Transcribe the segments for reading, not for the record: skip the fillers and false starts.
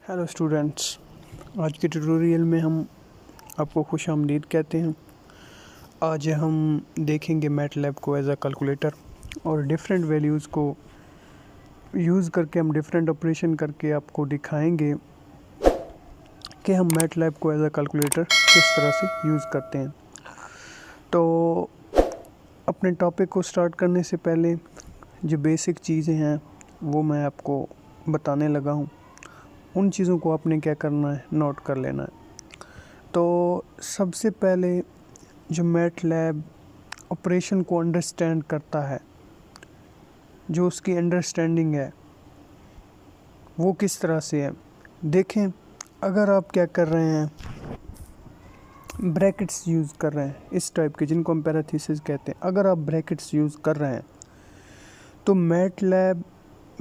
Hello students, आज के tutorial में हम आपको खुशामदीद कहते हैं। आज हम देखेंगे मैटलैब को एज अ कैलकुलेटर और डिफरेंट वैल्यूज़ को यूज़ करके हम डिफरेंट ऑपरेशन करके आपको दिखाएंगे कि हम मैटलैब को एज अ कैलकुलेटर किस तरह से यूज़ करते हैं। तो अपने टॉपिक को स्टार्ट करने से पहले जो बेसिक चीज़ें हैं वो मैं आपको बताने लगा हूँ। उन चीज़ों को आपने क्या करना है, नोट कर लेना है। तो सबसे पहले जो मैटलैब ऑपरेशन को अंडरस्टैंड करता है, जो उसकी अंडरस्टैंडिंग है वो किस तरह से है। देखें, अगर आप क्या कर रहे हैं, ब्रैकेट्स यूज़ कर रहे हैं इस टाइप के जिनको हम पैरेंथेसिस कहते हैं, अगर आप ब्रैकेट्स यूज़ कर रहे हैं तो मैटलैब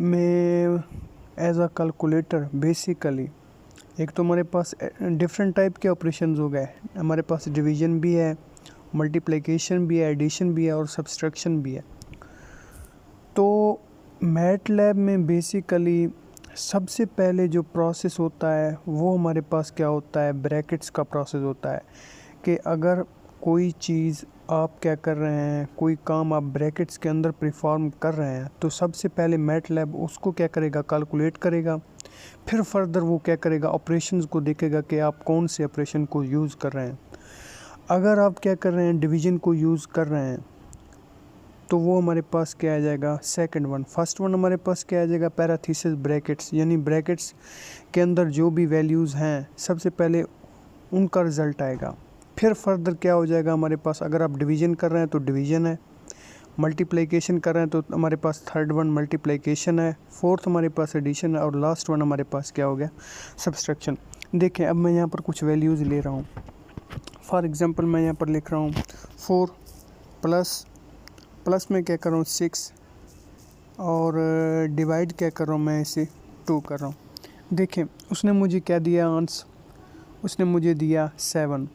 में एज अ कैलकुलेटर बेसिकली एक तो हमारे पास डिफरेंट टाइप के ऑपरेशंस हो गए। हमारे पास डिवीज़न भी है, मल्टीप्लिकेशन भी है, एडिशन भी है और सब्सट्रैक्शन भी है। तो मैटलैब में बेसिकली सबसे पहले जो प्रोसेस होता है वो हमारे पास क्या होता है, ब्रैकेट्स का प्रोसेस होता है। कि अगर कोई चीज़ आप क्या कर रहे हैं, कोई काम आप ब्रैकेट्स के अंदर परफॉर्म कर रहे हैं, तो सबसे पहले मैटलैब उसको क्या करेगा, कैलकुलेट करेगा। फिर फर्दर वो क्या करेगा, ऑपरेशंस को देखेगा कि आप कौन से ऑपरेशन को यूज़ कर रहे हैं। अगर आप क्या कर रहे हैं, डिवीज़न को यूज़ कर रहे हैं, तो वो हमारे पास क्या आ जाएगा, सेकंड वन। फर्स्ट वन हमारे पास क्या आ जाएगा, पैरेंथेसिस ब्रैकेट्स, यानी ब्रैकेट्स के अंदर जो भी वैल्यूज़ हैं सबसे पहले उनका रिज़ल्ट आएगा। फिर फर्दर क्या हो जाएगा हमारे पास, अगर आप डिवीज़न कर रहे हैं तो डिवीज़न है, मल्टीप्लिकेशन कर रहे हैं तो हमारे पास थर्ड वन मल्टीप्लिकेशन है, फोर्थ हमारे पास एडिशन है और लास्ट वन हमारे पास क्या हो गया, सब्सट्रैक्शन। देखें, अब मैं यहाँ पर कुछ वैल्यूज़ ले रहा हूँ। फॉर एग्ज़ाम्पल मैं यहाँ पर लिख रहा हूँ 4 प्लस में क्या कर रहा हूँ 6 और डिवाइड क्या कर रहा हूँ मैं इसे 2 कर रहा हूँ। देखें, उसने मुझे क्या दिया आंसर, उसने मुझे दिया 7।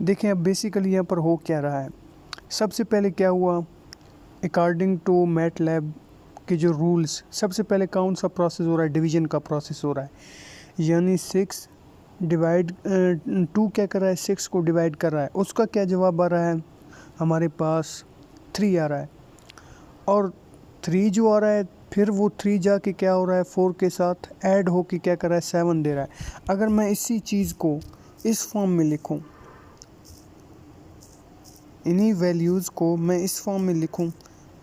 देखें, अब बेसिकली यहाँ पर हो क्या रहा है। सबसे पहले क्या हुआ, अकॉर्डिंग टू मैटलैब के जो रूल्स, सबसे पहले कौन सा प्रोसेस हो रहा है, डिवीज़न का प्रोसेस हो रहा है। यानी 6 डिवाइड 2 क्या कर रहा है, 6 को डिवाइड कर रहा है। उसका क्या जवाब आ रहा है, हमारे पास 3 आ रहा है। और 3 जो आ रहा है, फिर वो 3 जाके क्या हो रहा है, 4 के साथ ऐड होके क्या कर रहा है, 7 दे रहा है। अगर मैं इसी चीज़ को इस फॉर्म में लिखूं, इन्हीं वैल्यूज़ को मैं इस फॉर्म में लिखूं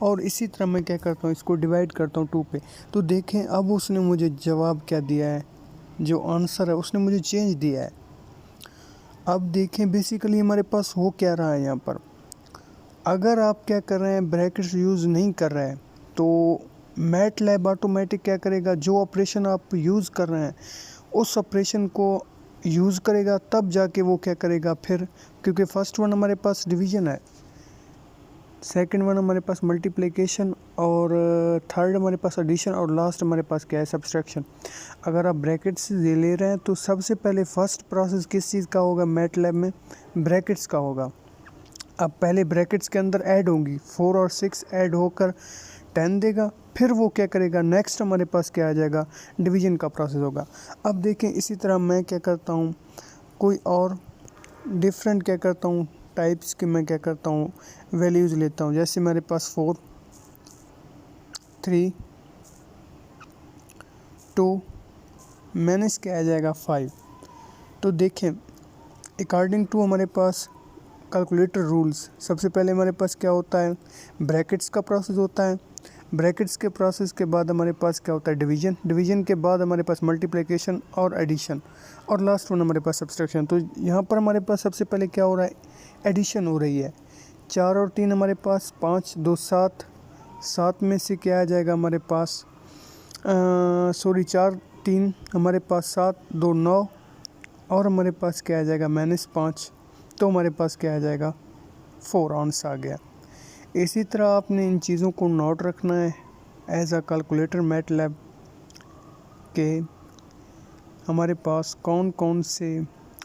और इसी तरह मैं क्या करता हूँ, इसको डिवाइड करता हूँ 2 पे, तो देखें अब उसने मुझे जवाब क्या दिया है, जो आंसर है उसने मुझे चेंज दिया है। अब देखें बेसिकली हमारे पास हो क्या रहा है यहाँ पर। अगर आप क्या कर रहे हैं, ब्रैकेट्स यूज़ नहीं कर रहे हैं, तो मैटलैब ऑटोमेटिक क्या करेगा, जो ऑपरेशन आप यूज़ कर रहे हैं उस ऑपरेशन को यूज़ करेगा, तब जाके वो क्या करेगा फिर, क्योंकि फर्स्ट वन हमारे पास डिवीज़न है, सेकंड वन हमारे पास मल्टीप्लिकेशन और थर्ड हमारे पास एडिशन और लास्ट हमारे पास क्या है, सब्सट्रैक्शन। अगर आप ब्रैकेट्स ले रहे हैं तो सबसे पहले फर्स्ट प्रोसेस किस चीज़ का होगा, मैटलैब में ब्रैकेट्स का होगा। अब पहले ब्रैकेट्स के अंदर ऐड होंगी, 4 और 6 ऐड होकर 10 देगा। फिर वो क्या करेगा, नेक्स्ट हमारे पास क्या आ जाएगा, डिवीज़न का प्रोसेस होगा। अब देखें, इसी तरह मैं क्या करता हूँ, कोई और डिफरेंट क्या करता हूँ टाइप्स के, मैं क्या करता हूँ वैल्यूज़ लेता हूँ। जैसे मेरे पास 4 3 2 माइनस क्या आ जाएगा 5। तो देखें, अकॉर्डिंग टू हमारे पास कैलकुलेटर रूल्स, सबसे पहले हमारे पास क्या होता है, ब्रैकेट्स का प्रोसेस होता है। ब्रैकेट्स के प्रोसेस के बाद हमारे पास क्या होता है, डिवीज़न। डिवीज़न के बाद हमारे पास मल्टीप्लिकेशन और एडिशन और लास्ट वन हमारे पास सब्सट्रैक्शन। तो यहाँ पर हमारे पास सबसे पहले क्या हो रहा है, एडिशन हो रही है। 4 और 3 हमारे पास 5, 2 7, 7 में से क्या आ जाएगा हमारे पास, 4 3 हमारे पास 7, 2 9 और हमारे पास क्या आ जाएगा -5, तो हमारे पास क्या आ जाएगा 4 आंसर आ गया। इसी तरह आपने इन चीज़ों को नोट रखना है एज अ कैलकुलेटर मैटलैब के हमारे पास कौन कौन से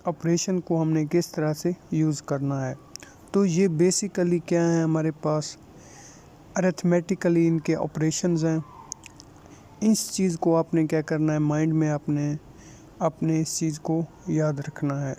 ऑपरेशन को हमने किस तरह से यूज़ करना है। तो ये बेसिकली क्या है, हमारे पास अरिथमेटिकली इनके ऑपरेशंस हैं। इस चीज़ को आपने क्या करना है, माइंड में आपने आपने इस चीज़ को याद रखना है।